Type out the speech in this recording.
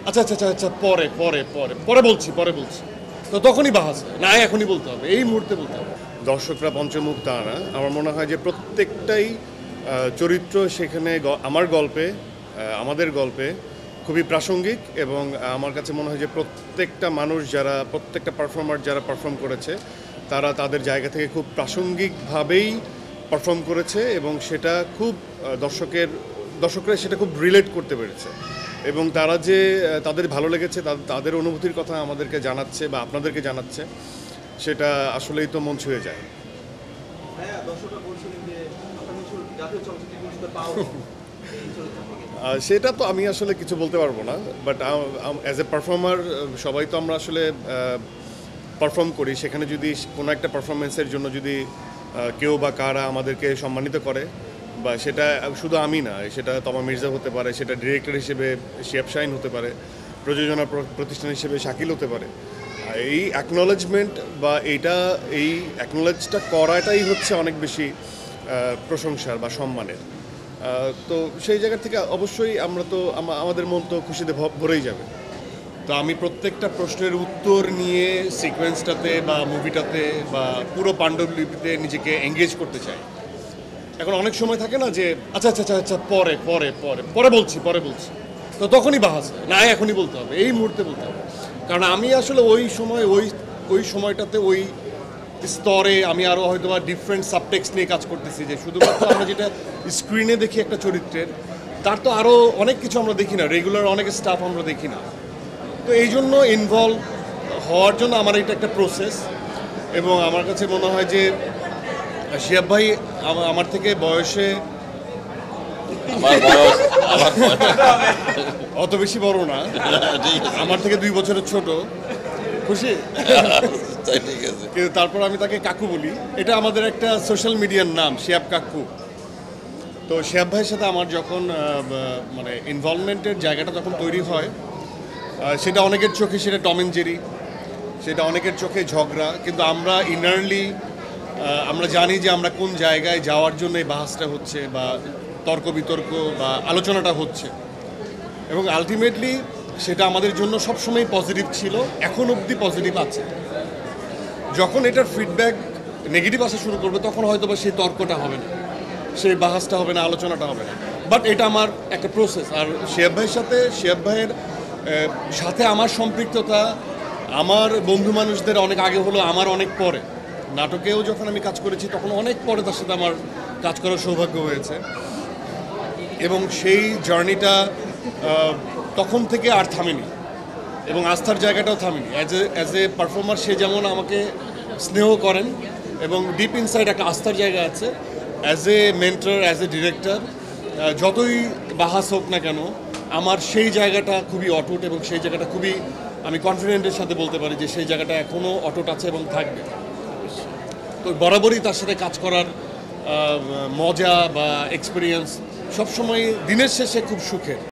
আচ্ছা আচ্ছা আচ্ছা আচ্ছা পরে পরে পরে পরে বলছি তো তখনই বাহাস না, এখনই বলতে হবে, এই মুহূর্তে বলতে হবে। দর্শকরা পঞ্চমুখ তা না, আমার মনে হয় যে প্রত্যেকটাই চরিত্র সেখানে আমার গল্পে, আমাদের গল্পে খুবই প্রাসঙ্গিক। এবং আমার কাছে মনে হয় যে প্রত্যেকটা মানুষ যারা, প্রত্যেকটা পারফর্মার যারা পারফর্ম করেছে, তারা তাদের জায়গা থেকে খুব প্রাসঙ্গিকভাবেই পারফর্ম করেছে এবং সেটা খুব দর্শকরা সেটা খুব রিলেট করতে পেরেছে। এবং তারা যে তাদের ভালো লেগেছে, তাদের অনুভূতির কথা আমাদেরকে জানাচ্ছে বা আপনাদেরকে জানাচ্ছে, সেটা আসলেই তো মন ছুঁয়ে যায়। সেটা তো আমি আসলে কিছু বলতে পারবো না, বাট অ্যাজ এ পারফর্মার সবাই তো আমরা আসলে পারফর্ম করি। সেখানে যদি কোনো একটা পারফরমেন্সের জন্য যদি কেউ বা কারা আমাদেরকে সম্মানিত করে, বা সেটা শুধু আমি না, সেটা তমা মির্জা হতে পারে, সেটা ডিরেক্টর হিসেবে শিহাব শাহীন হতে পারে, প্রযোজনা প্রতিষ্ঠান হিসেবে শাকিল হতে পারে, এই অ্যাকনোলেজমেন্ট বা এই অ্যাকনোলেজটা করাটাই হচ্ছে অনেক বেশি প্রশংসার বা সম্মানের। তো সেই জায়গা থেকে অবশ্যই আমরা তো আমাদের মন তো খুশিতে ভরেই যাবে। তো আমি প্রত্যেকটা প্রশ্নের উত্তর নিয়ে সিকোয়েন্সটাতে বা মুভিটাতে বা পুরো পাণ্ডুলিপিতে নিজেকে এঙ্গেজ করতে চাই। এখন অনেক সময় থাকে না যে আচ্ছা আচ্ছা আচ্ছা আচ্ছা পরে পরে পরে পরে বলছি তো তখনই বাহাস না, এখনই বলতে হবে, এই মুহূর্তে বলতে হবে। কারণ আমি আসলে ওই সময়টাতে ওই স্তরে আমি আরও হয়তো বা ডিফারেন্ট সাবটেক্সট নিয়ে কাজ করতেছি, যে শুধুমাত্র আমরা যেটা স্ক্রিনে দেখি একটা চরিত্রের, তার তো আরও অনেক কিছু আমরা দেখি না, রেগুলার অনেক স্টাফ আমরা দেখি না। তো এই জন্য ইনভলভ হওয়ার জন্য আমার এটা একটা প্রসেস। এবং আমার কাছে মনে হয় যে শিহাব ভাই আমার থেকে বয়সে অত বেশি বড় না, আমার থেকে 2 বছরের ছোট। খুশি? কিন্তু তারপর আমি তাকে কাকু বলি, এটা আমাদের একটা সোশ্যাল মিডিয়ার নাম, শিহাব কাকু। তো শিহাব ভাইয়ের সাথে আমার যখন মানে ইনভলভমেন্টের জায়গাটা যখন তৈরি হয়, সেটা অনেকের চোখে সেটা টম এন্ড জেরি, সেটা অনেকের চোখে ঝগড়া, কিন্তু আমরা ইনারলি আমরা জানি যে আমরা কোন জায়গায় যাওয়ার জন্য এই বাহাসটা হচ্ছে বা তর্ক বিতর্ক বা আলোচনাটা হচ্ছে। এবং আলটিমেটলি সেটা আমাদের জন্য সবসময় পজিটিভ ছিল, এখন অবধি পজিটিভ আছে। যখন এটার ফিডব্যাক নেগেটিভ আসা শুরু করবে, তখন হয়তো বা সেই তর্কটা হবে না, সেই বাহাসটা হবে না, আলোচনাটা হবে না। বাট এটা আমার একটা প্রসেস। আর শিহাব ভাইয়ের সাথে আমার সম্পৃক্ততা আমার বন্ধু মানুষদের অনেক আগে হলো, আমার অনেক পরে। নাটকেও যখন আমি কাজ করেছি তখন অনেক পরে তার সাথে আমার কাজ করার সৌভাগ্য হয়েছে। এবং সেই জার্নিটা তখন থেকে আর থামেনি, এবং আস্থার জায়গাটাও থামেনি। অ্যাজ এ পারফর্মার সে যেমন আমাকে স্নেহ করেন এবং ডিপ ইনসাইড একটা আস্থার জায়গা আছে, as a mentor, as a director, যতই বাহাস হোক না কেন, আমার সেই জায়গাটা খুবই অটুট। এবং সেই জায়গাটা খুবই, আমি কনফিডেন্টের সাথে বলতে পারি যে সেই জায়গাটা এখনও অটুট আছে এবং থাকবে। তো বরাবরই তার সাথে কাজ করার মজা বা এক্সপিরিয়েন্স সবসময় দিনের শেষে খুব সুখের।